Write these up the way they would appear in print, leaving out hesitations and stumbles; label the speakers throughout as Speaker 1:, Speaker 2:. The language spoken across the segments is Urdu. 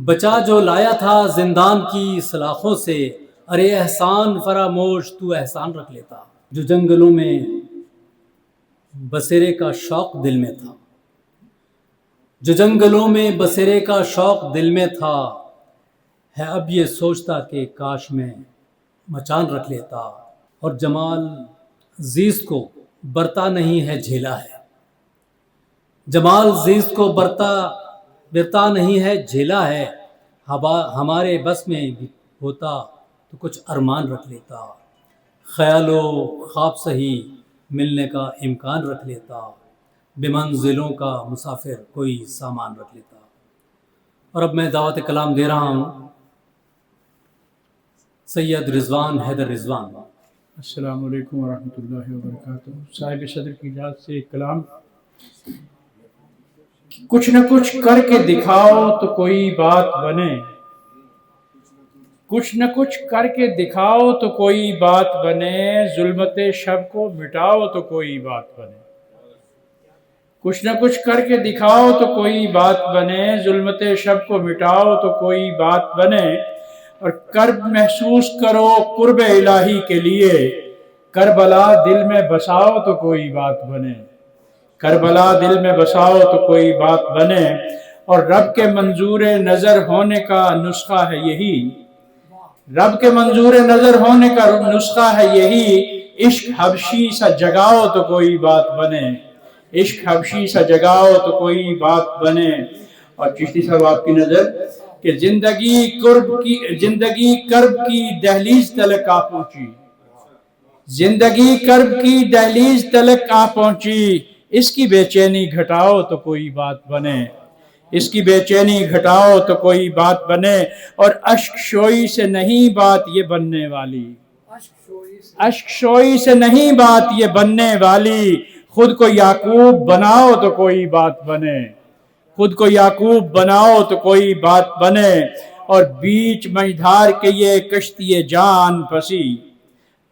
Speaker 1: بچا جو لایا تھا زندان کی سلاخوں سے، ارے احسان فراموش تو احسان رکھ لیتا۔ جو جنگلوں میں بسیرے کا شوق دل میں تھا، جو جنگلوں میں بسیرے کا شوق دل میں تھا، ہے اب یہ سوچتا کہ کاش میں مچان رکھ لیتا۔ اور جمال زیست کو برتا نہیں ہے جھیلا ہے، جمال زیست کو برتا نہیں ہے جھیلا ہے۔ ہمارے بس میں بھی ہوتا تو کچھ ارمان رکھ لیتا، خیال و خواب سہی ملنے کا امکان رکھ لیتا، بے منزلوں کا مسافر کوئی سامان رکھ لیتا۔ اور اب میں دعوت کلام دے رہا ہوں سید رضوان حیدر رضوان۔
Speaker 2: السلام علیکم ورحمۃ اللہ وبرکاتہ۔ صاحب صدر کی اجازت سے ایک کلام۔ کچھ نہ کچھ کر کے دکھاؤ تو کوئی بات بنے، کچھ نہ کچھ کر کے دکھاؤ تو کوئی بات بنے، ظلمت شب کو مٹاؤ تو کوئی بات بنے۔ کچھ نہ کچھ کر کے دکھاؤ تو کوئی بات بنے، ظلمت شب کو مٹاؤ تو کوئی بات بنے۔ اور کرب محسوس کرو قرب الہی کے لیے، کربلا دل میں بساؤ تو کوئی بات بنے، کربلا دل میں بساؤ تو کوئی بات بنے۔ اور رب کے منظور نظر ہونے کا نسخہ ہے یہی، رب کے منظور نظر ہونے کا نسخہ ہے یہی، عشق حبشی سا جگاؤ تو کوئی بات بنے، عشق حبشی سا جگاؤ تو کوئی بات بنے۔ اور چشتی صاحب آپ کی نظر کہ زندگی کرب کی دہلیز تلک آ پہنچی، زندگی کرب کی دہلیز تلک آ پہنچی، اس کی بے چینی گھٹاؤ تو کوئی بات بنے، اس کی بے چینی گھٹاؤ تو کوئی بات بنے۔ اور اشک شوئی سے نہیں بات یہ بننے والی، اشک شوئی سے نہیں بات یہ بننے والی، خود کو یعقوب بناؤ تو کوئی بات بنے، خود کو یعقوب بناؤ تو کوئی بات بنے۔ اور بیچ مجھدار کے یہ کشتی جان پھنسی،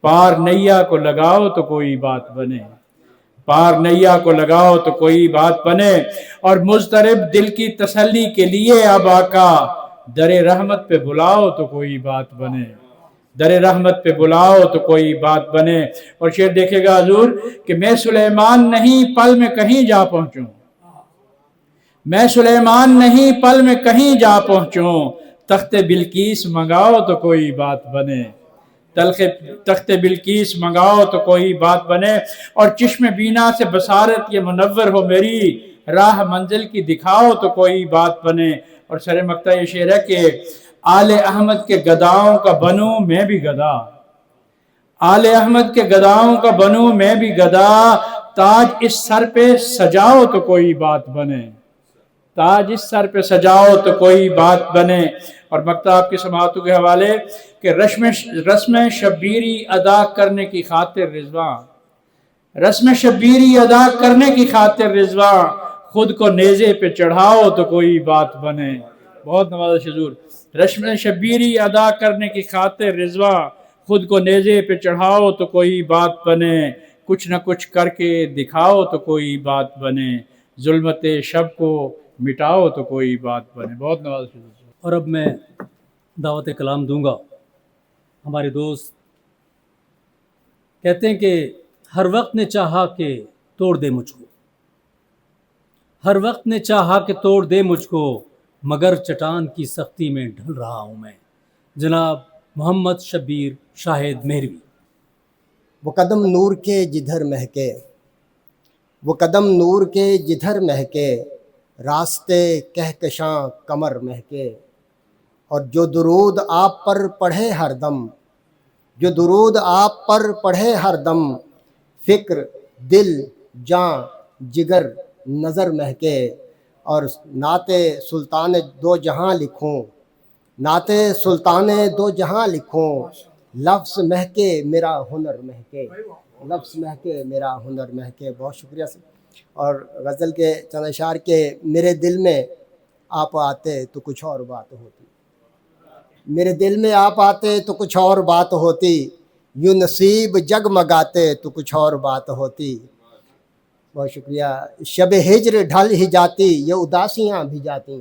Speaker 2: پار نیا کو لگاؤ تو کوئی بات بنے، پار نیا کو لگاؤ تو کوئی بات بنے۔ اور مضطرب دل کی تسلی کے لیے اب آقا در رحمت پہ بلاؤ تو کوئی بات بنے، در رحمت پہ بلاؤ تو کوئی بات بنے۔ اور شعر دیکھے گا حضور کہ میں سلیمان نہیں پل میں کہیں جا پہنچوں، میں سلیمان نہیں پل میں کہیں جا پہنچوں، تخت بلقیس منگاؤ تو کوئی بات بنے، تخت بلقیس منگاؤ تو کوئی بات بنے۔ اور چشم بینا سے بصارت یہ منور ہو میری، راہ منزل کی دکھاؤ تو کوئی بات بنے۔ اور سر مقطع یہ شعر ہے کہ آل احمد کے گداؤں کا بنوں میں بھی گدا، آل احمد کے گداؤں کا بنوں میں بھی گدا، تاج اس سر پہ سجاؤ تو کوئی بات بنے، تاج اس سر پہ سجاؤ تو کوئی بات بنے۔ اور مقطع آپ کی سماعتوں کے حوالے کہ رسم شبیری ادا کرنے کی خاطر رضواں، رسم شبیری ادا کرنے کی خاطر رضواں، خود کو نیزے پہ چڑھاؤ تو کوئی بات بنے۔ بہت نوازش حضور۔ رسم شبیری ادا کرنے کی خاطر رضواں، خود کو نیزے پہ چڑھاؤ تو کوئی بات بنے، کچھ نہ کچھ کر کے دکھاؤ تو کوئی بات بنے، ظلمت شب کو مٹاؤ تو کوئی بات بنے۔ بہت نوازش حضور۔
Speaker 1: اور اب میں دعوت کلام دوں گا۔ ہمارے دوست کہتے ہیں کہ ہر وقت نے چاہا کہ توڑ دے مجھ کو، ہر وقت نے چاہا کہ توڑ دے مجھ کو، مگر چٹان کی سختی میں ڈھل رہا ہوں میں۔ جناب محمد شبیر شاہد مہروی۔
Speaker 3: وہ قدم نور کے جدھر مہکے، وہ قدم نور کے جدھر مہکے، راستے کہکشاں کمر مہکے۔ اور جو درود آپ پر پڑھے ہر دم، جو درود آپ پر پڑھے ہر دم، فکر دل جاں جگر نظر مہکے۔ اور نعت سلطان دو جہاں لکھوں، نعت سلطان دو جہاں لکھوں، لفظ مہکے میرا ہنر مہکے، لفظ مہکے میرا ہنر مہکے۔ بہت شکریہ سر۔ اور غزل کے چند اشعار کے میرے دل میں آپ آتے تو کچھ اور بات ہوتی، میرے دل میں آپ آتے تو کچھ اور بات ہوتی، یوں نصیب جگمگاتے تو کچھ اور بات ہوتی۔ بہت شکریہ۔ شب ہجر ڈھل ہی جاتی، یہ اداسیاں بھی جاتی،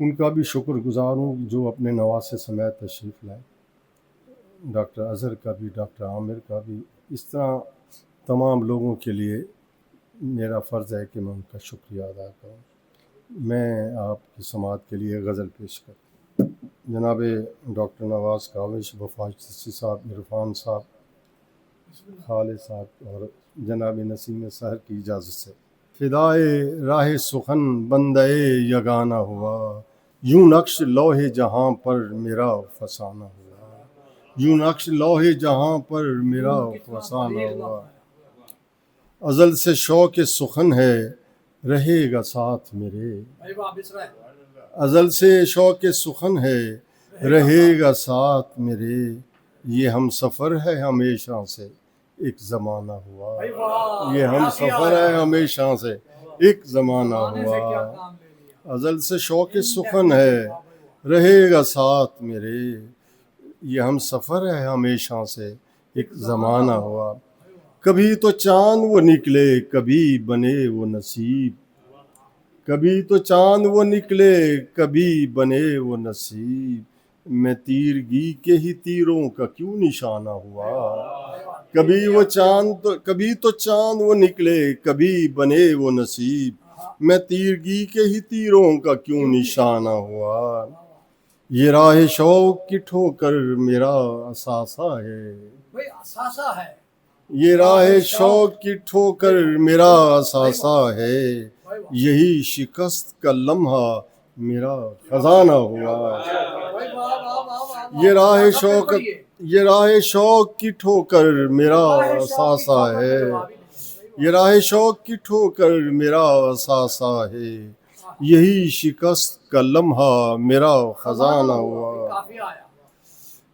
Speaker 4: ان کا بھی شکر گزار ہوں جو اپنے نواسے سمیت تشریف لائے، ڈاکٹر اظہر کا بھی، ڈاکٹر عامر کا بھی. اس طرح تمام لوگوں کے لیے میرا فرض ہے کہ میں ان کا شکریہ ادا کروں. میں آپ کی سماعت کے لیے غزل پیش کروں. جناب ڈاکٹر نواز کاوش، وفاق چشتی صاحب، عرفان صاحب، خالد صاحب اور جناب نسیم سحر کی اجازت سے. فدائے راہ سخن بندے یگانہ ہوا، یوں نقش لوح جہاں پر میرا فسانہ ہوا، یوں نقش لوح جہاں پر میرا فسانہ ہوا. ازل سے شوق سخن ہے رہے گا ساتھ میرے، ازل سے شوق سخن ہے رہے گا ساتھ میرے، یہ ہم سفر ہے ہمیشہ سے ایک زمانہ ہوا، یہ ہم سفر ہے ہمیشہ سے ایک زمانہ ہوا. ازل سے شوق سخن ہے رہے گا ساتھ میرے، یہ ہم سفر ہے ہمیشہ سے ایک زمانہ ہوا. کبھی تو چاند وہ نکلے کبھی بنے وہ نصیب، کبھی تو چاند وہ نکلے کبھی بنے وہ نصیب، میں تیرگی کے ہی تیروں کا کیوں نشانہ ہوا. کبھی تو چاند وہ نکلے کبھی بنے وہ نصیب، میں تیرگی کے ہی تیروں کا کیوں نشانہ ہوا. یہ راہ شوق کی ٹھوکر میرا اثاثہ ہے، یہ راہ شوق کی ٹھوکر میرا اثاثہ ہے، یہی شکست کا لمحہ میرا خزانہ ہوا. یہ راہ شوق کی ٹھوکر میرا اثاثہ ہے، یہ راہ شوق کی ٹھوکر میرا اثاثہ ہے، یہی شکست کا لمحہ میرا خزانہ ہوا.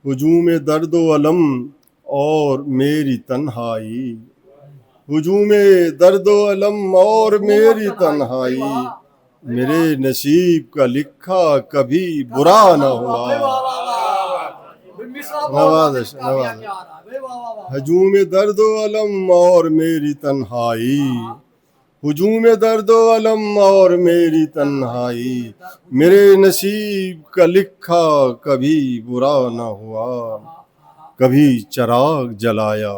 Speaker 4: ہجوم درد و علم اور میری تنہائی، ہجوم درد و علم اور میری تنہائی، میرے نصیب کا لکھا کبھی برا نہ ہوا. نوازش ہجوم درد و علم اور میری تنہائی، ہجوم درد و علم اور میری تنہائی، میرے نصیب کا لکھا کبھی برا نہ ہوا. کبھی چراغ جلایا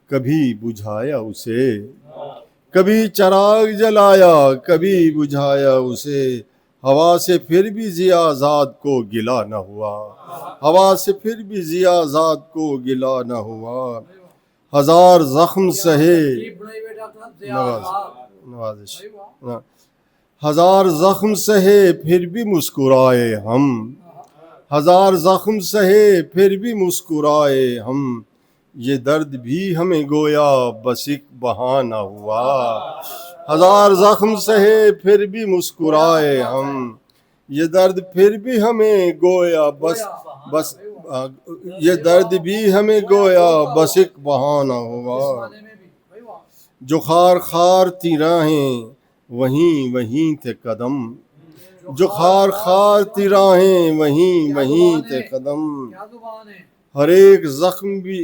Speaker 4: کبھی بجھایا اسے، کبھی چراغ جلایا کبھی بجھایا اسے، ہوا سے پھر بھی ضیاء ذات کو گلا نہ ہوا، ہوا سے پھر بھی ضیاء ذات کو گلا نہ ہوا. ہزار زخم سہے، نوازش ہزار زخم سہے پھر بھی مسکرائے ہم، ہزار زخم سہے پھر بھی مسکرائے ہم، یہ درد بھی ہمیں گویا بس ایک بہانہ ہوا. ہزار زخم سہے پھر بھی مسکرائے ہم، یہ درد پھر بھی ہمیں گویا بس یہ درد بھی ہمیں گویا بس ایک بہانہ ہوا. جو خار خار تھی راہیں وہیں وہیں تھے قدم، جو خار خار تھی راہیں وہیں وہیں تھے قدم، ہر ایک زخم بھی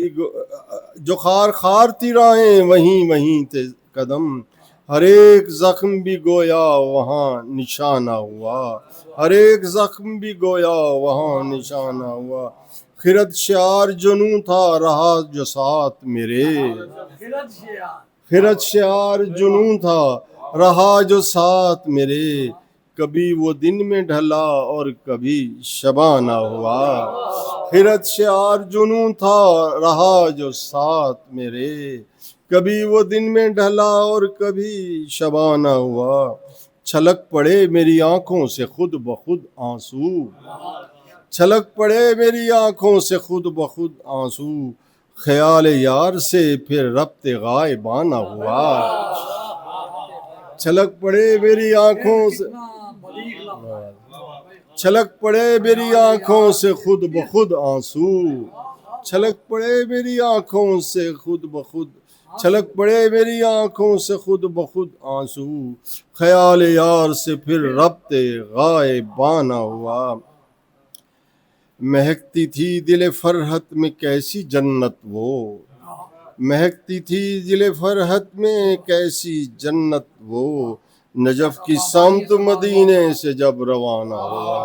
Speaker 4: جو خار خار تھی راہیں وہیں وہیں تھے قدم، ہر ایک زخم بھی گویا وہاں نشانہ ہوا، ہر ایک زخم بھی گویا وہاں نشانہ ہوا. خرد شعار جنوں تھا رہا جو ساتھ میرے، خرد شعار جنوں تھا رہا جو ساتھ میرے، کبھی وہ دن میں ڈھلا اور کبھی شبانہ ہوا. خرد شعار جنوں تھا رہا جو ساتھ میرے، کبھی وہ دن میں ڈھلا اور کبھی شبانہ ہوا. چھلک پڑے میری آنکھوں سے خود بخود آنسو، چھلک پڑے میری آنکھوں سے خود بخود آنسو، خیال یار سے پھر ربط غائبانہ ہوا. چھلک پڑے میری آنکھوں سے چھلک پڑے میری آنکھوں سے خود بخود آنسو، چھلک پڑے میری آنکھوں سے خود بخود چھلک پڑے میری آنکھوں سے خود بخود آنسو، خیال یار سے پھر ربط غائبانہ ہوا. مہکتی تھی دل فرحت میں کیسی جنت وہ، مہکتی تھی دل فرحت میں کیسی جنت وہ، نجف کی سمت مدینے سے جب روانہ ہوا،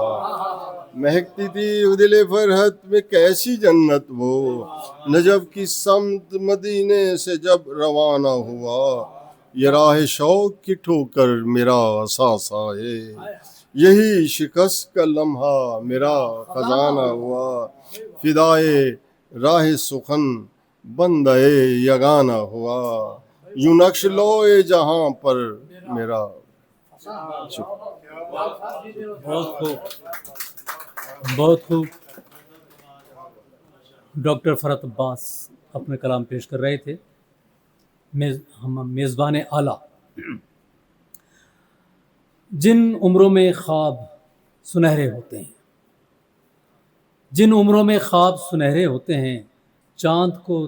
Speaker 4: مہکتی تھی دل فرحت میں کیسی جنت وہ، نجف کی سمت مدینے سے جب روانہ ہوا، یہ راہ شوق کی ٹھوکر میرا اثاثہ ہے، یہی شکست کا لمحہ میرا خزانہ ہوا، فدائے راہ سخن بندے یگانہ ہوا، یوں نقش لوئے جہاں پر میرا
Speaker 1: بہت خوب، بہت خوب. ڈاکٹر فرحت عباس اپنے کلام پیش کر رہے تھے. ہم میزبان اعلیٰ. جن عمروں میں خواب سنہرے ہوتے ہیں، جن عمروں میں خواب سنہرے ہوتے ہیں، چاند کو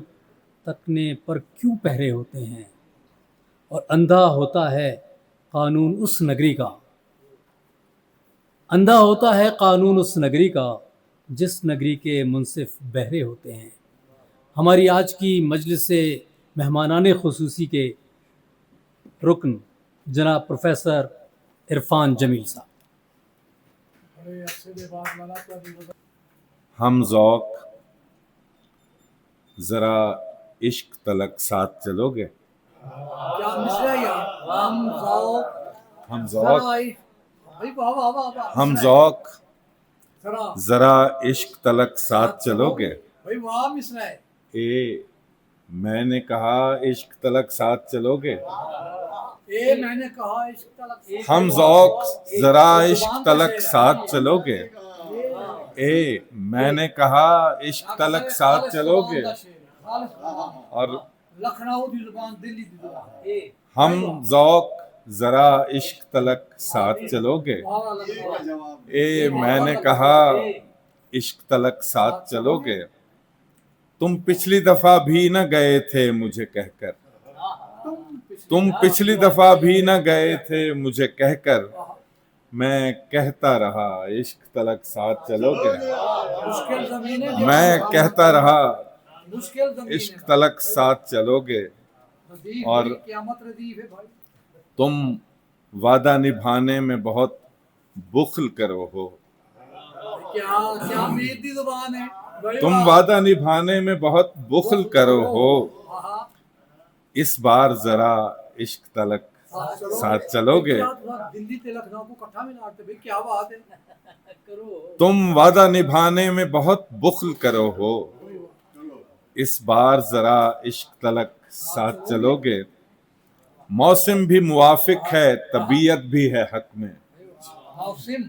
Speaker 1: تکنے پر کیوں پہرے ہوتے ہیں، اور اندھا ہوتا ہے قانون اس نگری کا، اندھا ہوتا ہے قانون اس نگری کا جس نگری کے منصف بہرے ہوتے ہیں. ہماری آج کی مجلس مہمانان خصوصی کے رکن جناب پروفیسر عرفان جمیل صاحب.
Speaker 5: ہم ذوق ذرا عشق تلک ساتھ چلو گے؟ ہم ذوق ذرا عشق تلک ساتھ چلو گے؟ اے میں نے کہا عشق تلک ساتھ چلو گے؟ ہم ذوق ذرا عشق تلک ساتھ چلو گے؟ اے میں نے کہا عشق تلک ساتھ چلو گے؟ اور ہم ذوق ذرا عشق تلک ساتھ چلو گے؟ اے میں نے کہا عشق تلک ساتھ چلو گے؟ تم پچھلی دفعہ بھی نہ گئے تھے مجھے کہہ کر، تم پچھلی دفعہ بھی نہ گئے تھے مجھے کہہ کر، میں کہتا رہا عشق تلک ساتھ چلو گے؟ میں کہتا رہا عشق تلک ساتھ چلو گے؟ اور تم وعدہ نبھانے میں بہت بخل کرو ہو، تم وعدہ نبھانے میں بہت بخل کرو ہو، اس بار ذرا عشق تلک ساتھ چلو گے؟ تم وعدہ نبھانے میں بہت بخل کرو ہو، اس بار ذرا عشق تلک ساتھ چلو گے؟ موسم بھی موافق ہے طبیعت بھی ہے حق میں،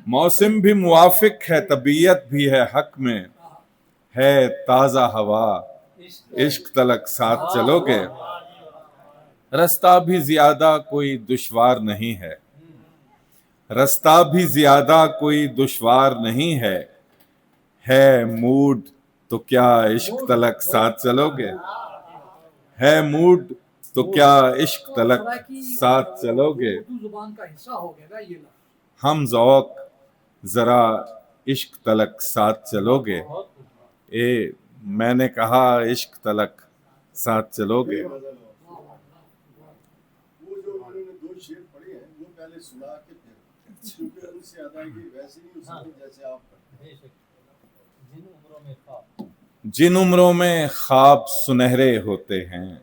Speaker 5: موسم بھی موافق ہے طبیعت بھی ہے حق میں، ہے تازہ ہوا عشق تلک ساتھ چلو گے؟ رستہ بھی زیادہ کوئی دشوار نہیں ہے، رستہ بھی زیادہ کوئی دشوار نہیں ہے موڈ تو کیا عشق تلک ساتھ چلو گے؟ ہے موڈ تو کیا عشق تلک ساتھ چلو گے؟ ہم ذوق ذرا عشق تلک ساتھ چلو گے؟ اے میں نے کہا عشق تلک ساتھ چلو گے؟ جن عمروں میں خواب سنہرے ہوتے ہیں،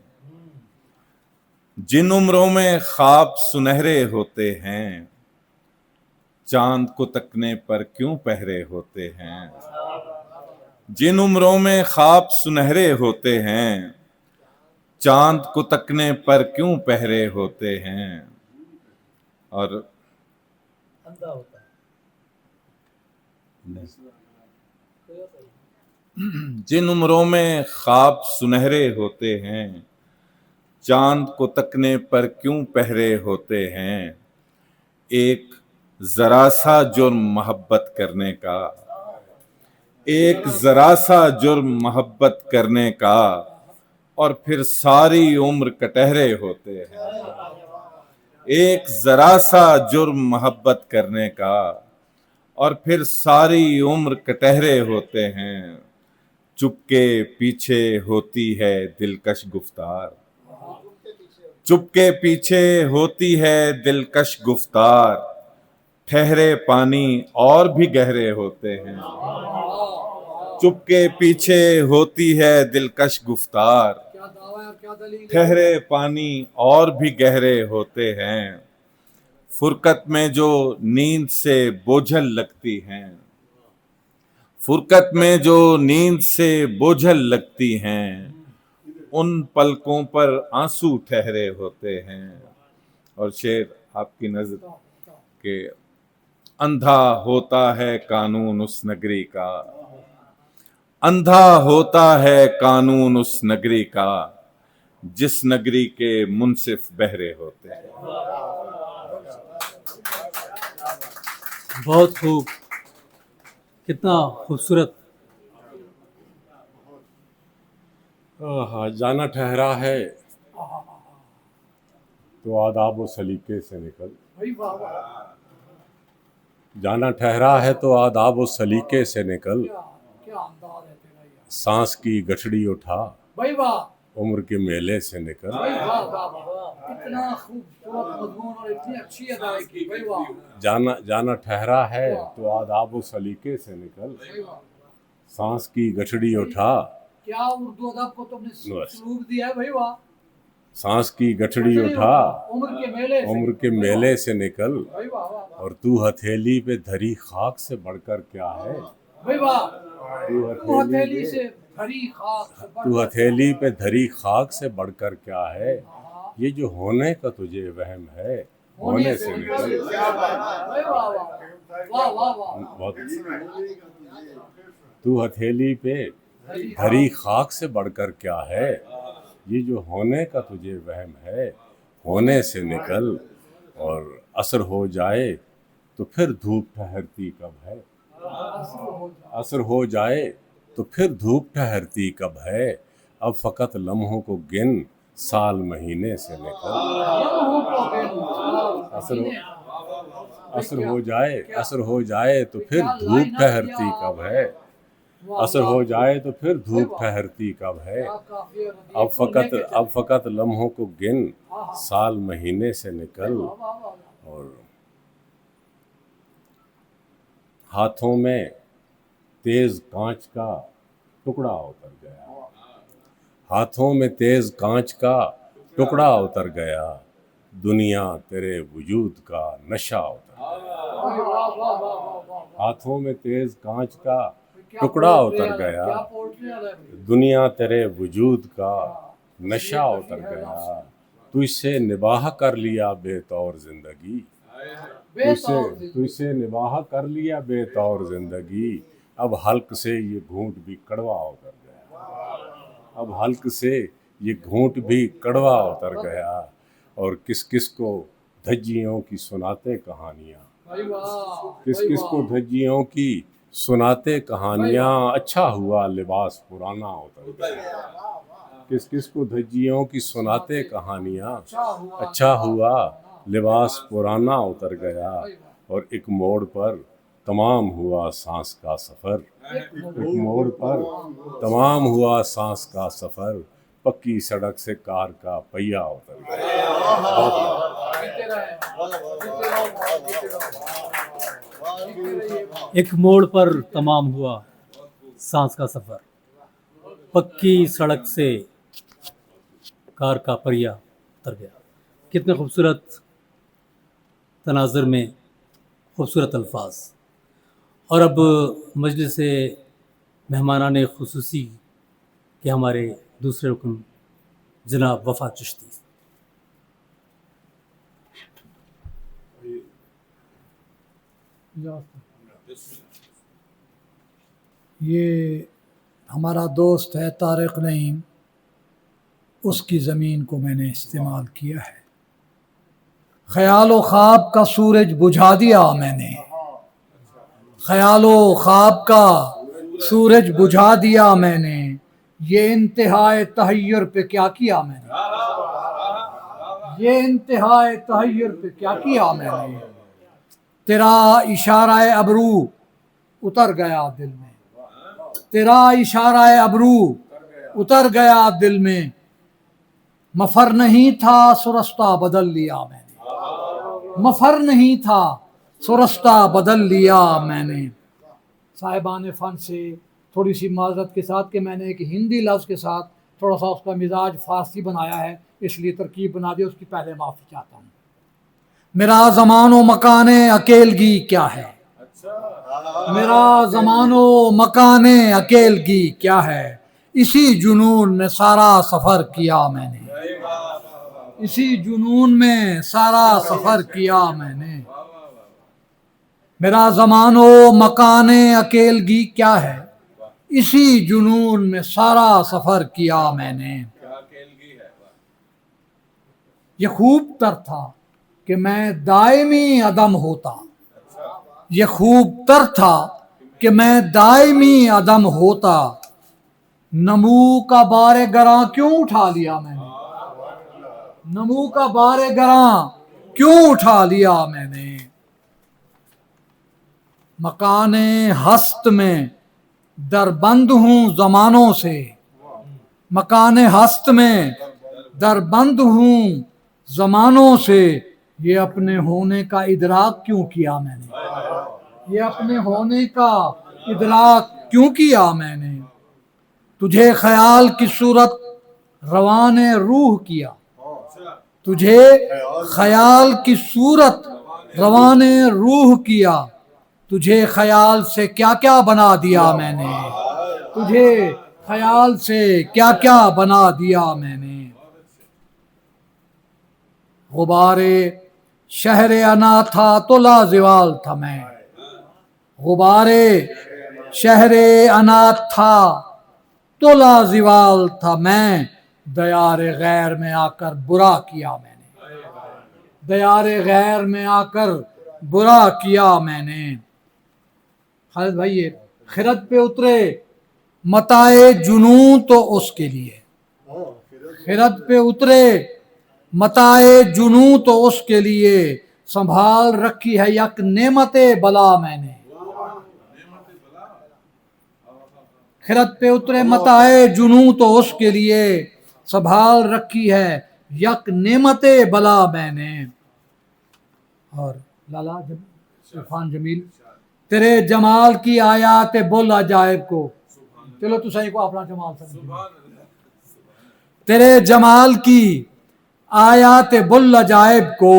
Speaker 5: جن عمروں میں خواب سنہرے ہوتے ہیں، چاند کو تکنے پر کیوں پہرے ہوتے ہیں؟ جن عمروں میں خواب سنہرے ہوتے ہیں، چاند کو تکنے پر کیوں پہرے ہوتے ہیں؟ اور جن عمروں میں خواب سنہرے ہوتے ہیں، چاند کو تکنے پر کیوں پہرے ہوتے ہیں؟ ایک ذرا سا جرم محبت کرنے کا، ایک ذرا سا جرم محبت کرنے کا، اور پھر ساری عمر کٹہرے ہوتے ہیں۔ ایک ذرا سا جرم محبت کرنے کا، اور پھر ساری عمر کٹہرے ہوتے ہیں۔ چپ کے پیچھے ہوتی ہے دلکش گفتار، چپ کے پیچھے ہوتی ہے دلکش گفتار، ٹھہرے پانی اور بھی گہرے ہوتے ہیں۔ چپ کے پیچھے ہوتی ہے دلکش گفتار، ٹھہرے پانی اور بھی گہرے ہوتے ہیں۔ فرقت میں جو نیند سے بوجھل لگتی ہیں، فرقت میں جو نیند سے بوجھل لگتی ہیں، ان پلکوں پر آنسو ٹھہرے ہوتے ہیں۔ اور شعر آپ کی نظر کہ اندھا ہوتا ہے قانون اس نگری کا، اندھا ہوتا ہے قانون اس نگری کا، جس نگری کے منصف بہرے ہوتے ہیں۔
Speaker 1: بہت خوب، کتنا خوبصورت۔
Speaker 6: جانا ٹھہرا ہے تو آداب و سلیقے سے نکل، جانا ٹھہرا ہے تو آداب و سلیقے سے نکل، سانس کی گٹھڑی اٹھا عمر کے میلے سے نکل۔ جانا ٹھہرا ہے تو آداب و سلیقے سے نکل، سانس کی گٹھڑی اٹھا،
Speaker 2: کیا اردو ادب کو تم نے سلوک دیا ہے بھائی واہ،
Speaker 6: سانس کی گٹھڑی اٹھا عمر کے میلے سے نکل، اور تو ہتھیلی پہ دھری خاک سے بڑھ کر کیا ہے، تو ہتھیلی پہ دھری خاک سے بڑھ کر کیا ہے، یہ جو ہونے کا تجھے وہم ہے ہونے سے نکل۔ بہت تو ہتھیلی پہ دھری خاک سے بڑھ کر کیا ہے، یہ جو ہونے کا تجھے وہم ہے ہونے سے نکل، اور عصر ہو جائے تو پھر دھوپ ٹھہرتی کب ہے، عصر ہو جائے تو پھر دھوپ ٹھہرتی کب ہے، اب فقط لمحوں کو گن سال مہینے سے نکل۔ عصر ہو جائے تو پھر دھوپ ٹھہرتی کب ہے، عصر ہو جائے تو پھر دھوپ ٹھہرتی کب ہے، اب فقط لمحوں کو گن سال مہینے سے نکل، اور ہاتھوں میں تیز کانچ کا ٹکڑا اتر گیا، ہاتھوں میں تیز کانچ کا ٹکڑا اتر گیا، دنیا تیرے وجود کا نشہ اتر گیا، ہاتھوں میں تیز کانچ کا ٹکڑا اتر گیا، دنیا تیرے وجود کا نشہ اتر گیا، تجھ سے نباہ کر لیا بے طور زندگی، تجھ سے نباہ کر لیا بے طور زندگی، اب حلق سے یہ گھونٹ بھی کڑوا اتر گیا، اب حلق سے یہ گھونٹ بھی کڑوا اتر گیا، اور کس کس کو دھجیوں کی سناتے کہانیاں، کس کس کو دھجیوں کی سناتے کہانیاں، اچھا ہوا لباس پرانا اتر گیا، کس کس کو دھجیوں کی سناتے کہانیاں، اچھا ہوا لباس پرانا اتر گیا، اور ایک موڑ پر تمام ہوا سانس کا سفر، ایک موڑ پر تمام ہوا سانس کا سفر، پکی سڑک سے کار کا پہیا اتر گیا۔
Speaker 1: ایک موڑ پر تمام ہوا سانس کا سفر، پکی سڑک سے کار کا پہیا اتر گیا۔ کتنے خوبصورت تناظر میں خوبصورت الفاظ۔ اور اب مجلس مہمانان خصوصی کے ہمارے دوسرے رکن جناب وفا چشتی۔
Speaker 7: یہ ہمارا دوست ہے طارق نعیم، اس کی زمین کو میں نے استعمال کیا ہے۔ خیال و خواب کا سورج بجھا دیا میں نے، خیال و خواب کا سورج بجھا دیا میں نے، یہ انتہائے تحیر پہ کیا کیا میں نے، یہ انتہائے تحیر پہ کیا کیا میں نے، تیرا اشارہ ابرو اتر گیا دل میں، تیرا اشارہ ابرو اتر گیا دل میں، مفر نہیں تھا سو رستہ بدل لیا میں نے، مفر نہیں تھا سو رستہ بدل لیا میں نے۔ صاحبان فن سے تھوڑی سی معذرت کے ساتھ کہ میں نے ایک ہندی لفظ کے ساتھ تھوڑا سا اس کا مزاج فارسی بنایا ہے، اس لیے ترکیب بنا دی، اس کی پہلے معافی چاہتا ہوں۔ میرا زمان و مکان اکیلگی کیا ہے، میرا زمان و مکان اکیلگی کیا ہے، اسی جنون میں سارا سفر کیا میں نے، اسی جنون میں سارا سفر کیا میں نے۔ میرا زمان و مکان اکیلگی کیا ہے، اسی جنون میں سارا سفر کیا میں نے۔ یہ خوب تر تھا کہ میں دائمی عدم ہوتا، یہ خوب تر تھا کہ میں دائمی عدم ہوتا، نمو کا بار گراں کیوں اٹھا لیا میں نے، نمو کا بار گراں کیوں اٹھا لیا میں نے۔ مکان ہست میں دربند ہوں زمانوں سے، مکان ہست میں دربند ہوں زمانوں سے، یہ اپنے ہونے کا ادراک کیوں کیا میں نے، یہ اپنے ہونے کا ادراک کیوں کیا میں نے۔ تجھے خیال کی صورت روان روح کیا، تجھے خیال کی صورت روان روح کیا، تجھے خیال سے کیا کیا بنا دیا میں نے، تجھے خیال سے کیا کیا بنا دیا میں نے۔ غبار شہر انا تھا تو لازوال تھا میں، غبار شہر انا تھا تو لازوال تھا میں، دیار غیر میں آ کر برا کیا میں نے، دیار غیر میں آ کر برا کیا میں نے۔ خالد بھائی یہ خرد پہ اترے متائے جنوں تو اس کے لیے، خرد پہ اترے متائے جنوں تو اس کے لیے، سنبھال رکھی ہے یک نعمت بلا میں نے، خرد پہ اترے متائے جنوں تو اس کے لیے، سنبھال رکھی ہے یک نعمت بلا میں نے۔ اور لالا عرفان جمیل، تیرے جمال کی آیات بول عجائب کو، چلو تو صحیح کو اپنا جمال سمجھو، تیرے جمال کی آیات بل عجائب کو،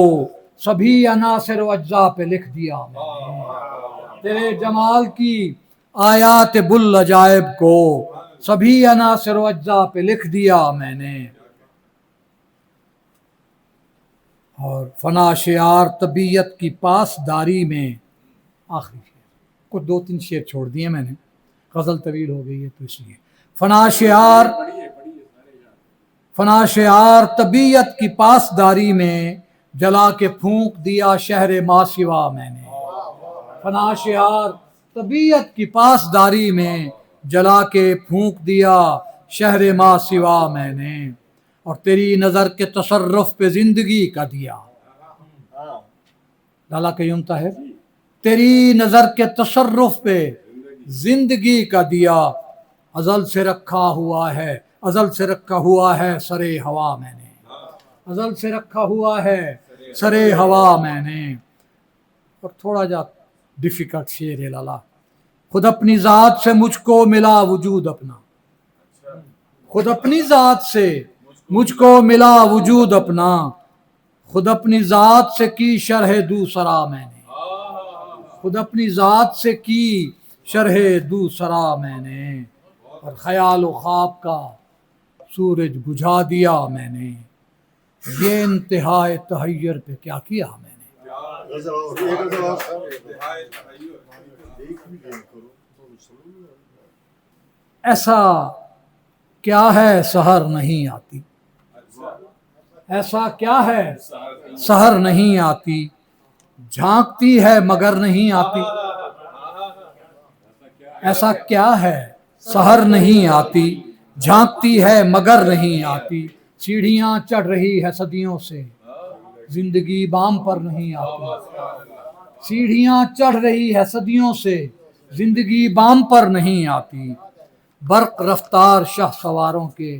Speaker 7: سبھی عناصر و اجزاء پہ لکھ دیا میں نے، تیرے جمال کی آیات بل عجائب کو، سبھی عناصر و اجزاء پہ لکھ دیا میں نے۔ اور فنا شعار طبیعت کی پاسداری میں، آخری شعر کچھ دو تین شعر چھوڑ دیے میں نے، غزل طویل ہو گئی ہے تو اس لیے۔ فنا شعار طبیعت کی پاسداری میں، جلا کے پھونک دیا شہر ماسوا میں نے، فنا شعار طبیعت کی پاسداری میں، جلا کے پھونک دیا شہر ماسوا میں نے۔ اور تیری نظر کے تصرف پہ زندگی کا دیا، لالا قیوم طاہر، تیری نظر کے تصرف پہ زندگی کا دیا، ازل سے رکھا ہوا ہے، ازل سے رکھا ہوا ہے سرے ہوا میں نے، ازل سے رکھا ہوا ہے سرے ہوا میں نے۔ اور تھوڑا جا ڈیفیکلٹ شعر ہے لالا، خود اپنی ذات سے مجھ کو ملا وجود اپنا، خود اپنی ذات سے مجھ کو ملا وجود اپنا، خود اپنی ذات سے کی شرح دوسرا میں نے، خود اپنی ذات سے کی شرح دوسرا میں نے۔ اور خیال و خواب کا سورج بجھا دیا میں نے، یہ انتہائے تحیر پہ کیا کیا میں نے۔ ایسا کیا ہے سحر نہیں آتی، ایسا کیا ہے سحر نہیں آتی، جھانکتی ہے مگر نہیں آتی، ایسا کیا ہے سحر نہیں آتی، جھانکتی ہے مگر نہیں آتی، سیڑھیاں چڑھ رہی ہے صدیوں سے، زندگی بام پر نہیں آتی، سیڑھیاں چڑھ رہی ہے صدیوں سے، زندگی بام پر نہیں آتی، برق رفتار شاہ سواروں کے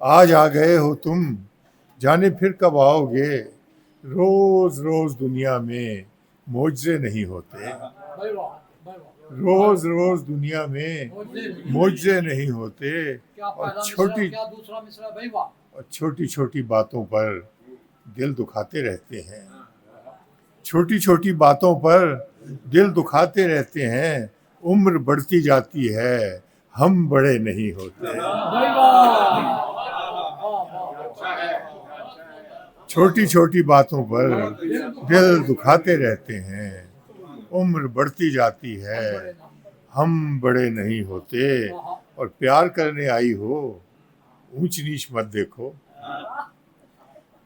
Speaker 8: آج آ گئے ہو تم جانے پھر کب آؤ گے. روز روز دنیا میں معجزے نہیں ہوتے, روز روز دنیا میں معجزے نہیں ہوتے, اور چھوٹی چھوٹی باتوں پر دل دکھاتے رہتے ہیں, چھوٹی چھوٹی باتوں پر دل دکھاتے رہتے ہیں. عمر بڑھتی جاتی ہے, ہم بڑے نہیں ہوتے. چھوٹی چھوٹی باتوں پر دل دکھاتے رہتے ہیں, عمر بڑھتی جاتی ہے, ہم بڑے نہیں ہوتے. اور پیار کرنے آئی ہو اونچ نیچ مت دیکھو,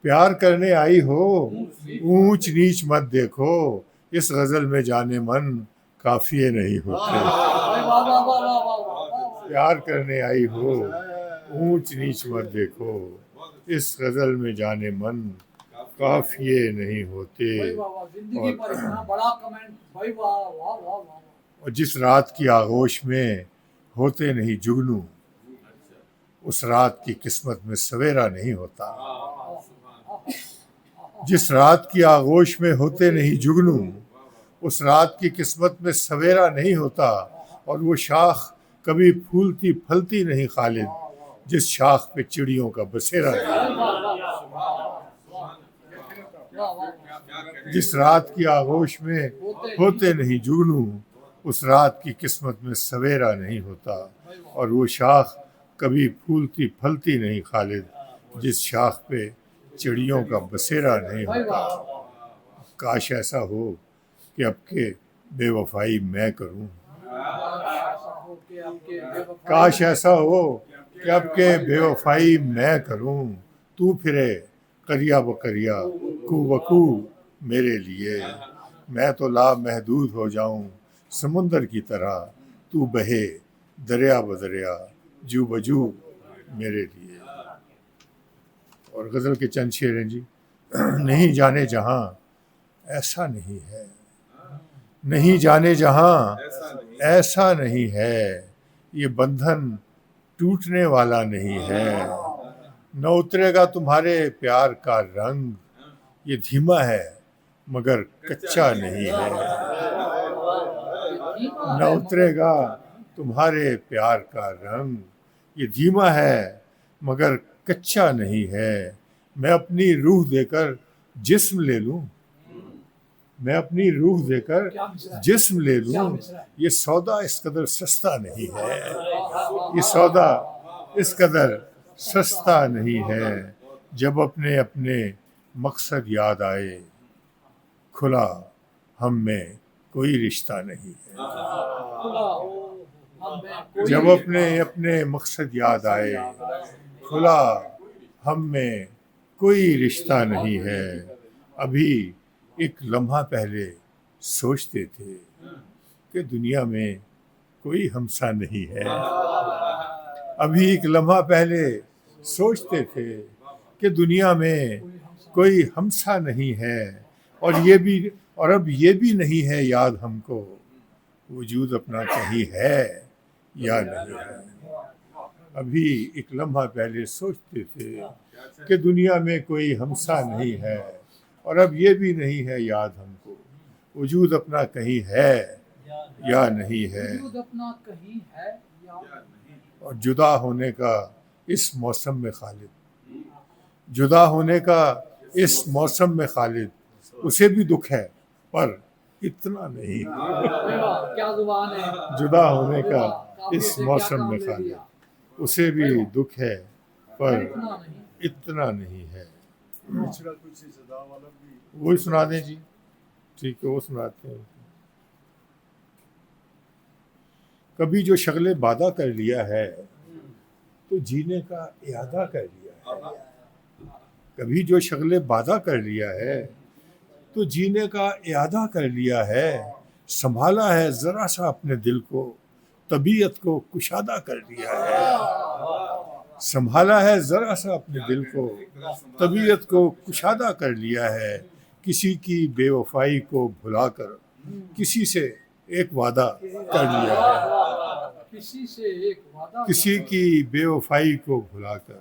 Speaker 8: پیار کرنے آئی ہو اونچ نیچ مت دیکھو. اس غزل میں جانے من کافیے نہیں ہوتے. پیار کرنے آئی ہو اونچ نیچ مت دیکھو, اس غزل میں جانے من کافیے نہیں ہوتے. اور جس رات کی آغوش میں ہوتے نہیں جگنو, اس رات کی قسمت میں سویرا نہیں ہوتا. جس رات کی آغوش میں ہوتے نہیں جگنو, اس رات کی قسمت میں سویرا نہیں ہوتا. اور وہ شاخ کبھی پھولتی پھلتی نہیں خالد, جس شاخ پہ چڑیوں کا بسیرا نہیں. جس رات کی آغوش میں ہوتے نہیں جگنو, اس رات کی قسمت میں سویرا نہیں ہوتا. اور وہ شاخ کبھی پھولتی پھلتی نہیں خالد, جس شاخ پہ چڑیوں کا بسیرا نہیں ہوتا. کاش ایسا ہو کہ اب کے بے وفائی میں کروں, کاش ایسا ہو کہ اب کے بے وفائی میں کروں. تو پھرے قریہ بقریہ کو بکو میرے لیے, میں تو لامحدود ہو جاؤں سمندر کی طرح, تو بہے دریا بدریا جو بجو میرے لیے. اور غزل کے چند شعر ہیں جی. نہیں جانے جہاں ایسا نہیں ہے, نہیں جانے جہاں ایسا نہیں ہے, یہ بندھن ٹوٹنے والا نہیں ہے. نہ اترے گا تمہارے پیار کا رنگ, یہ دھیما ہے مگر کچا نہیں ہے. نہ اترے گا تمہارے پیار کا رنگ, یہ دھیما ہے مگر کچا نہیں ہے. میں اپنی روح دے کر جسم لے لوں, میں اپنی روح دے کر جسم لے لوں, یہ سودا اس قدر سستا نہیں ہے, یہ سودا اس قدر سستا نہیں ہے. جب اپنے اپنے مقصد یاد آئے, کھلا ہم میں کوئی رشتہ نہیں ہے. جب اپنے اپنے مقصد یاد آئے, کھلا ہم میں کوئی رشتہ نہیں ہے. ابھی ایک لمحہ پہلے سوچتے تھے کہ دنیا میں کوئی ہمسا نہیں ہے. ابھی ایک لمحہ پہلے سوچتے تھے کہ دنیا میں کوئی ہمسا نہیں ہے. اور اب یہ بھی نہیں ہے یاد ہم کو, وجود اپنا کہیں ہے یا نہیں ہے. ابھی ایک لمحہ پہلے سوچتے تھے کہ دنیا میں کوئی ہمسا نہیں ہے, اور اب یہ بھی نہیں ہے یاد ہم کو, وجود اپنا کہیں ہے یا نہیں ہے. اور جدا ہونے کا اس موسم میں خالد, جدا ہونے کا اس موسم میں خالد, اسے بھی دکھ ہے پر اتنا نہیں. جدا ہونے کا اس موسم میں خالد, اسے بھی دکھ ہے پر اتنا نہیں ہے. وہی سنا دیں جی, ٹھیک ہے وہ سناتے ہیں. کبھی جو شغلِ بادہ کر لیا ہے تو جینے کا اعادہ کر لیا ہے. کبھی جو شغلِ بادہ کر لیا ہے تو جینے کا اعادہ کر لیا ہے. سنبھالا ہے ذرا سا اپنے دل کو, طبیعت کو کشادہ کر لیا ہے. سنبھالا ہے ذرا سا اپنے دل کو, طبیعت کو کشادہ کر لیا ہے. کسی کی بے وفائی کو بھلا کر کسی سے ایک وعدہ کر لیا ہے. کسی کی بے وفائی کو بھلا کر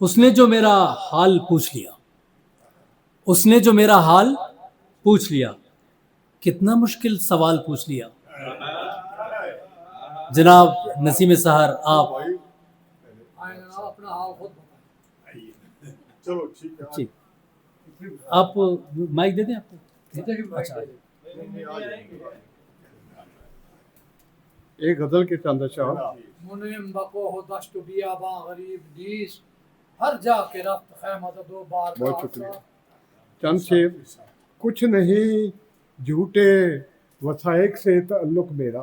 Speaker 1: اس نے جو میرا حال پوچھ لیا، اس نے جو میرا حال پوچھ لیا. کتنا مشکل سوال پوچھ لیا. جناب نسیم سحر، آپ
Speaker 7: اپنا حال خود بتائیں.
Speaker 8: چلو ٹھیک ہے.
Speaker 1: جی، آپ مائک دے دیں آپ کو. اچھا،
Speaker 8: ایک غزل کے چند اشعار.
Speaker 7: منیم بکو ہو دشت و بیاباں غریب نیست، ہر جا کے رفت خیمت دو بار.
Speaker 8: بہت شکریہ. چند شعر. کچھ نہیں جھوٹے وثائق سے تعلق میرا،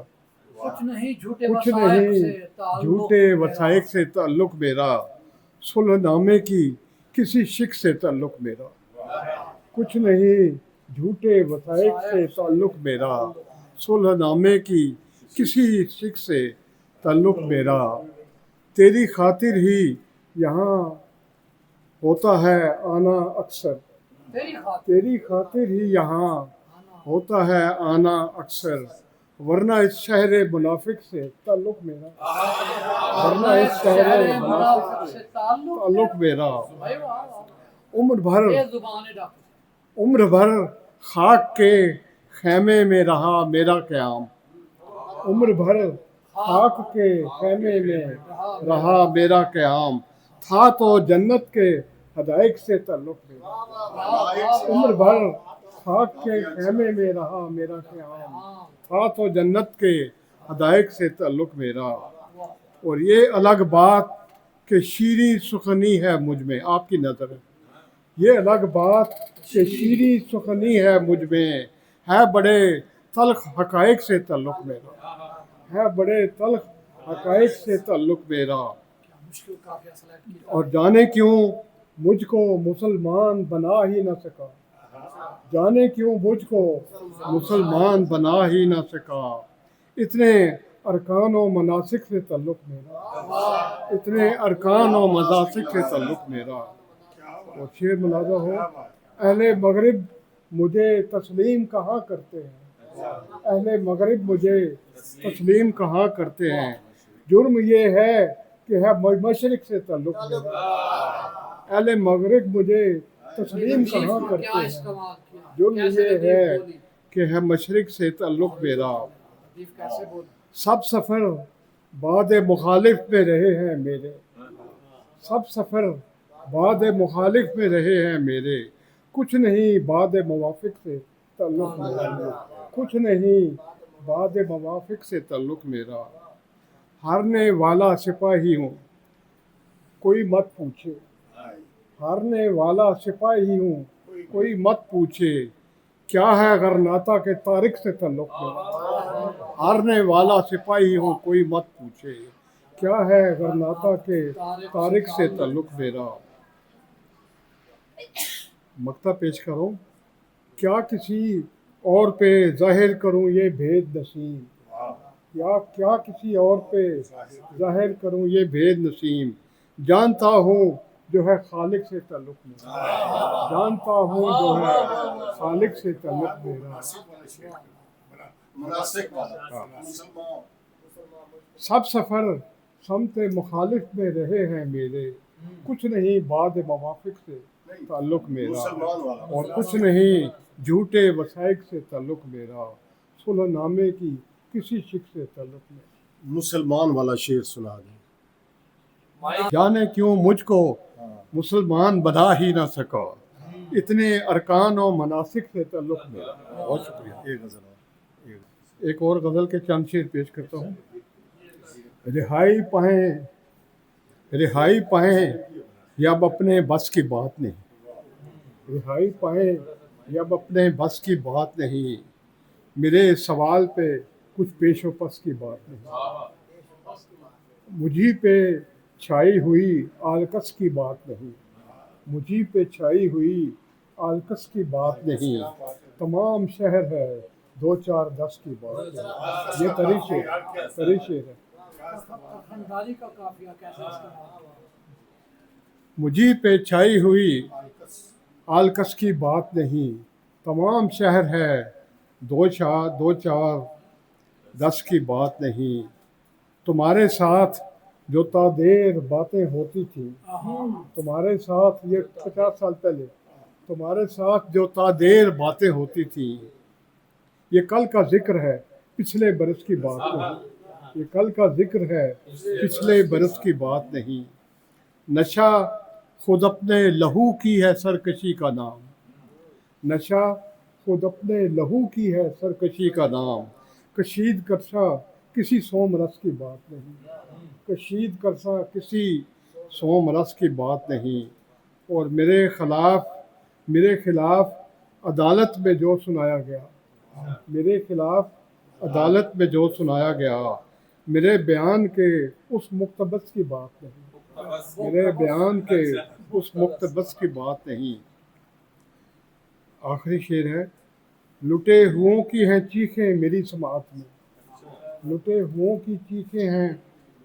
Speaker 7: کچھ نہیں جھوٹے
Speaker 8: کچھ
Speaker 7: وثائق
Speaker 8: نہیں
Speaker 7: سے تعلق
Speaker 8: جھوٹے
Speaker 7: میرا.
Speaker 8: وثائق سے تعلق میرا، صلح نامے کی کسی شک سے تعلق میرا. کچھ نہیں جھوٹے وثائق سے تعلق میرا، صلح نامے کی کسی شک سے تعلق میرا. تیری خاطر ہی یہاں ہوتا ہے آنا اکثر، تیری خاطر ہی یہاں ہوتا ہے آنا اکثر، ورنہ اس شہر منافق سے تعلق میرا، ورنہ اس شہر منافق سے تعلق میرا. عمر بھر عمر بھر خاک کے خیمے میں رہا میرا قیام، عمر بھر خاک کے خیمے میں رہا میرا قیام، تھا تو جنت کے حدائق سے تعلق میرا. عمر بھر خاک کے خیمے میں رہا میرا قیام، تھا تو جنت کے حدائق سے تعلق میرا. اور یہ الگ بات کہ شیریں سخنی ہے مجھ میں، آپ کی نظر ہے، یہ الگ بات کہ شیریں سخنی ہے مجھ میں، ہے بڑے تلخ حقائق سے تعلق میرا، ہے بڑے تلخ حقائق سے تعلق میرا. اور جانے کیوں مجھ کو مسلمان بنا ہی نہ سکا، جانے کیوں مجھ کو مسلمان بنا ہی نہ سکا، اتنے ارکان و مناسک سے تعلق میرا، اتنے ارکان و مناسک سے تعلق میرا. اور شعر ملاحظہ ہو. اہل مغرب مجھے تسلیم کہاں کرتے ہیں، اہل مغرب مجھے تسلیم کہاں کرتے ہیں، جرم یہ ہے کہ ہے مشرق سے تعلق میرا. اہل مغرب مجھے تسلیم کہاں کرتے ہیں، جرم یہ ہے کہ ہے مشرق سے تعلق میرا. سب سفر بعد مخالف میں رہے ہیں میرے، سب سفر بعد مخالف میں رہے ہیں میرے، کچھ نہیں بعد موافق سے تعلق میرا، کچھ نہیں بعد موافق سے تعلق میرا. ہارنے والا سپاہی ہوں کوئی مت پوچھے، ہارنے والا سپاہی ہوں کوئی مت پوچھے، کیا ہے غرناطہ کے طارق سے تعلق میرا. ہارنے والا سپاہی ہوں کوئی مت پوچھے، کیا ہے غرناطہ کے طارق سے تعلق میرا. مقطع پیش کروں. کیا کسی اور پہ ظاہر کروں یہ بھید نسیم، کیا کسی اور پہ ظاہر کروں یہ بھید نسیم، جانتا ہوں جو ہے خالق سے تعلق میرا، جانتا ہوں جو ہے خالق سے تعلق میرا. سب سفر سمت مخالف میں رہے ہیں میرے، کچھ نہیں بعد موافق سے تعلق میرا، اور کچھ نہیں جھوٹے وثائق سے تعلق میرا، صلح نامے کی کسی شک سے تعلق میرا.
Speaker 4: مسلمان والا شعر سنا دیں.
Speaker 8: جانے کیوں مجھ کو مسلمان بنا ہی نہ سکا، اتنے ارکان و مناسک سے تعلق میرا.
Speaker 4: بہت شکریہ. ایک غزل اور.
Speaker 8: ایک اور غزل کے چند شعر پیش کرتا ہوں. رہائی پائیں رہائی پائیں یہ اب اپنے بس کی بات نہیں، رہائی پائیں یہ اب اپنے بس کی بات نہیں، میرے سوال پہ کچھ پیش و پس کی بات نہیں، مجھی پہ چھائی ہوئی آلکس کی بات نہیں، مجھی پہ چھائی ہوئی آلکس کی بات نہیں، تمام شہر ہے 2-4-10 کی بات نہیں. یہ تری شعر ہے. مجھی پہ چھائی ہوئی آلکس کی بات نہیں، تمام شہر ہے 2-4-10 کی بات نہیں، تمہارے ساتھ جو تا دیر باتیں ہوتی تھیں تمہارے ساتھ، یہ 50 سال پہلے تمہارے ساتھ جو تا دیر باتیں ہوتی تھیں، یہ کل کا ذکر ہے پچھلے برس کی بات نہیں، یہ کل کا ذکر ہے پچھلے برس کی بات نہیں۔ نشہ خود اپنے لہو کی ہے سرکشی کا نام، نشہ خود اپنے لہو کی ہے سرکشی کا نام، کشید کرسا کسی سوم رس کی بات نہیں، کشید کرسا کسی سوم رس کی بات نہیں۔ اور میرے خلاف عدالت میں جو سنایا گیا، میرے خلاف عدالت میں جو سنایا گیا، میرے بیان کے اس مقتبس کی بات نہیں، میرے بیان کے اس مقتبس کی بات نہیں۔ آخری شعر ہے، لٹے ہوں کی ہیں چیخیں میری سماعت میں، لٹے ہوں کی چیخیں ہیں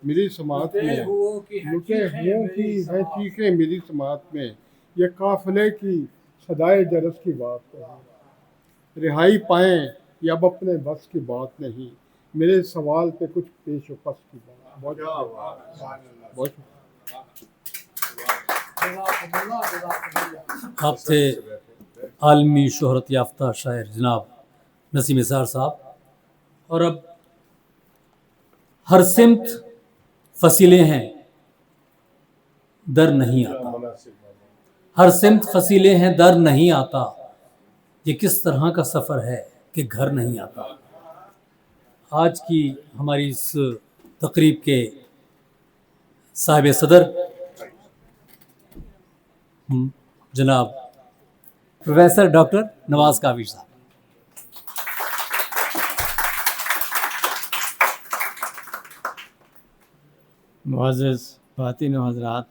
Speaker 8: میری سماعت میں، لٹے ہوں کی ہیں چیخیں میری سماعت میں، یہ قافلے کی صدائے جرس کی بات نہیں، رہائی پائیں یا اب اپنے بس کی بات نہیں، میرے سوال پہ کچھ پیش و پس کی بات۔ بہت شکریہ، بہت شکریہ۔
Speaker 1: آپ تھے عالمی شہرت یافتہ شاعر جناب نسیم نثار صاحب، اور اب ہر سمت فصیلیں ہیں در نہیں آتا، ہر سمت فصیلیں ہیں در نہیں آتا، یہ کس طرح کا سفر ہے کہ گھر نہیں آتا۔ آج کی ہماری اس تقریب کے صاحب صدر جناب پروفیسر ڈاکٹر نواز کاوش صاحب۔
Speaker 2: معزز خواتین و حضرات،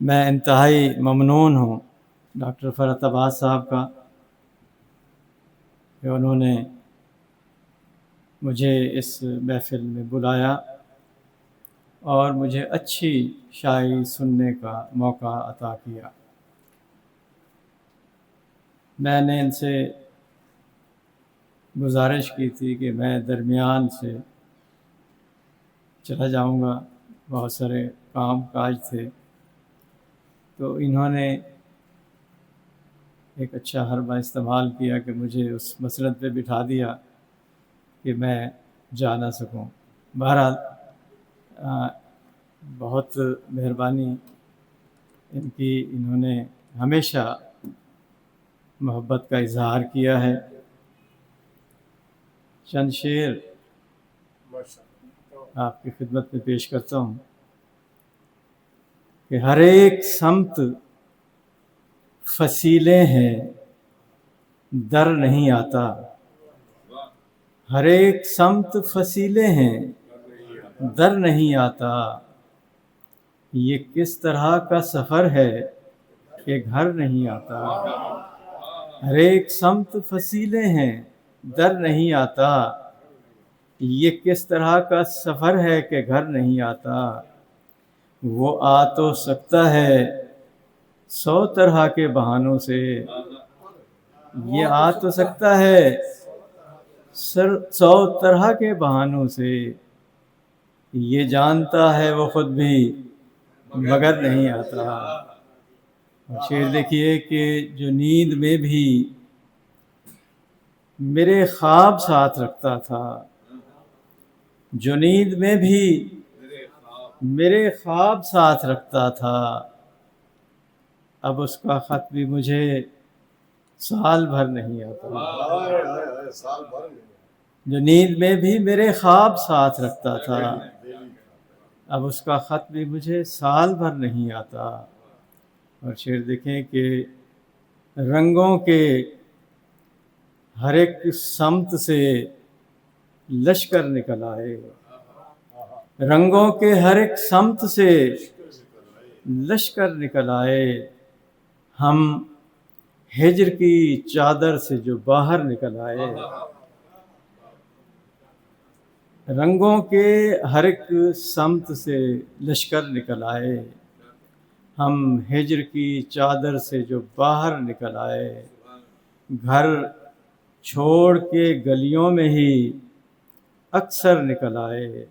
Speaker 2: میں انتہائی ممنون ہوں ڈاکٹر فرحت عباس صاحب کا کہ انہوں نے مجھے اس محفل میں بلایا اور مجھے اچھی شاعری سننے کا موقع عطا کیا۔ میں نے ان سے گزارش کی تھی کہ میں درمیان سے چلا جاؤں گا، بہت سارے کام کاج تھے، تو انہوں نے ایک اچھا حربہ استعمال کیا کہ مجھے اس مسرت پہ بٹھا دیا کہ میں جا نہ سکوں۔ بہرحال بہت مہربانی ان کی، انہوں نے ہمیشہ محبت کا اظہار کیا ہے۔ چند شعر آپ کی خدمت میں پیش کرتا ہوں کہ ہر ایک سمت فصیلیں ہیں در نہیں آتا، ہر ایک سمت فصیلیں ہیں در نہیں آتا، یہ کس طرح کا سفر ہے کہ گھر نہیں آتا، ہر ایک سمت فصیلیں ہیں در نہیں آتا، یہ کس طرح کا سفر ہے کہ گھر نہیں آتا، وہ آ تو سکتا ہے 100 طرح کے بہانوں سے، یہ آ تو سکتا ہے 100 طرح کے بہانوں سے، یہ جانتا ہے وہ خود بھی مگر نہیں آتا۔ شعر دیکھیے کہ جو نیند میں بھی میرے خواب ساتھ رکھتا تھا، جو نیند میں بھی میرے خواب ساتھ رکھتا تھا، اب اس کا خط بھی مجھے سال بھر نہیں آتا، جو نیند میں بھی میرے خواب ساتھ رکھتا تھا، اب اس کا خط بھی مجھے سال بھر نہیں آتا۔ اور شعر دیکھیں کہ رنگوں کے ہر ایک سمت سے لشکر نکل آئے، رنگوں کے ہر ایک سمت سے لشکر نکل آئے، ہم ہجر کی چادر سے جو باہر نکل آئے، رنگوں کے ہر ایک سمت سے لشکر نکل آئے، ہم ہجر کی چادر سے جو باہر نکل آئے، گھر چھوڑ کے گلیوں میں ہی اکثر نکل آئے،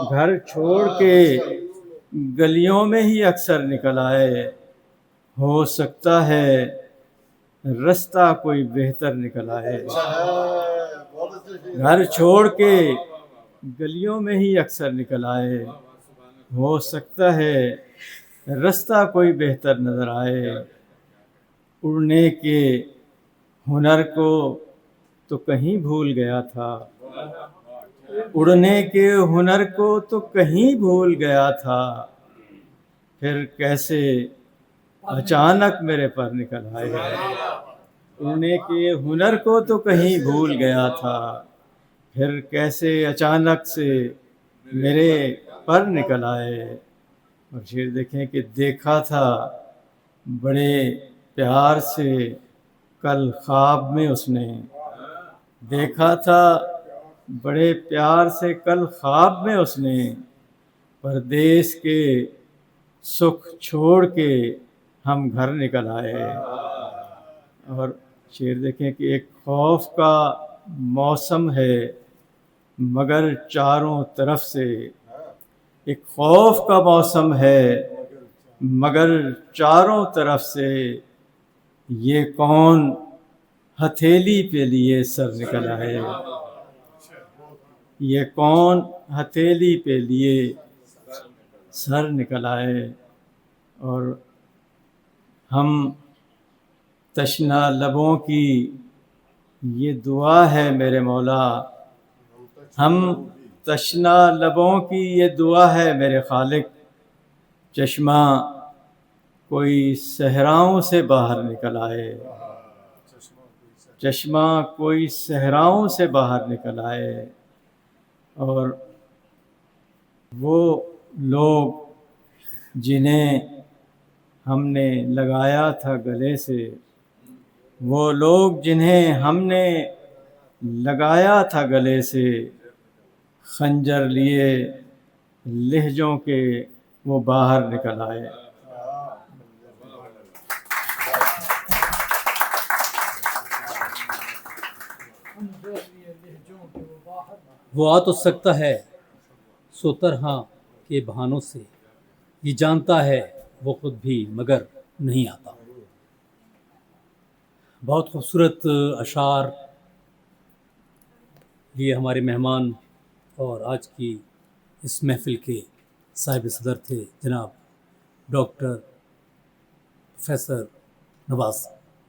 Speaker 2: گھر چھوڑ کے گلیوں میں ہی اکثر نکل آئے، ہو سکتا ہے رستہ کوئی بہتر نکل آئے۔ گھر چھوڑ کے گلیوں میں ہی اکثر نکل آئے، ہو سکتا ہے رستہ کوئی بہتر نظر آئے۔ اڑنے کے ہنر کو تو کہیں بھول گیا تھا، اڑنے کے ہنر کو تو کہیں بھول گیا تھا، پھر کیسے اچانک میرے پر نکل آئے۔ اڑنے کے ہنر کو تو کہیں بھول گیا تھا، پھر کیسے اچانک سے میرے پر نکل آئے۔ اور شعر دیکھیں کہ دیکھا تھا بڑے پیار سے کل خواب میں اس نے، دیکھا تھا بڑے پیار سے کل خواب میں اس نے، پردیس کے سکھ چھوڑ کے ہم گھر نکل آئے۔ اور شعر دیکھیں کہ ایک خوف کا موسم ہے مگر چاروں طرف سے، ایک خوف کا موسم ہے مگر چاروں طرف سے، یہ کون ہتھیلی پہ لیے سر نکل آئے، یہ کون ہتھیلی پہ لیے سر نکل آئے۔ اور ہم تشنا لبوں کی یہ دعا ہے میرے مولا، ہم تشنا لبوں کی یہ دعا ہے میرے خالق، چشمہ کوئی صحراؤں سے باہر نکل آئے، چشمہ کوئی صحراؤں سے باہر نکل آئے۔ اور وہ لوگ جنہیں ہم نے لگایا تھا گلے سے، وہ لوگ جنہیں ہم نے لگایا تھا گلے سے، خنجر لیے لہجوں کے وہ باہر نکل آئے۔
Speaker 1: وہ آ تو سکتا ہے سو طرح کے بہانوں سے، یہ جانتا ہے وہ خود بھی مگر نہیں آتا۔ بہت خوبصورت اشعار یہ ہمارے مہمان اور آج کی اس محفل کے صاحب صدر تھے جناب ڈاکٹر پروفیسر نواز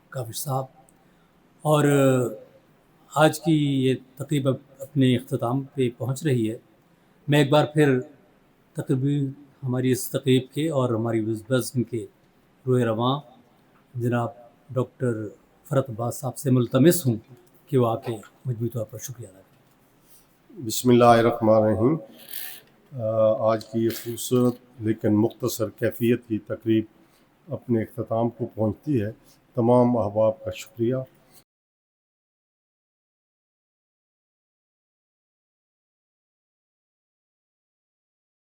Speaker 1: کاوش صاحب۔ اور آج کی یہ تقریب اب اپنے اختتام پہ پہنچ رہی ہے۔ میں ایک بار پھر ہماری اس تقریب کے اور ہماری بزم کے روح رواں جناب ڈاکٹر فرت عباس صاحب سے ملتمس ہوں کہ وہ آ کے مجموعی طور پر شکریہ ادا کریں۔
Speaker 4: بسم اللہ الرحمن الرحیم۔ آج کی یہ خوبصورت لیکن مختصر کیفیت کی تقریب اپنے اختتام کو پہنچتی ہے۔ تمام احباب کا شکریہ۔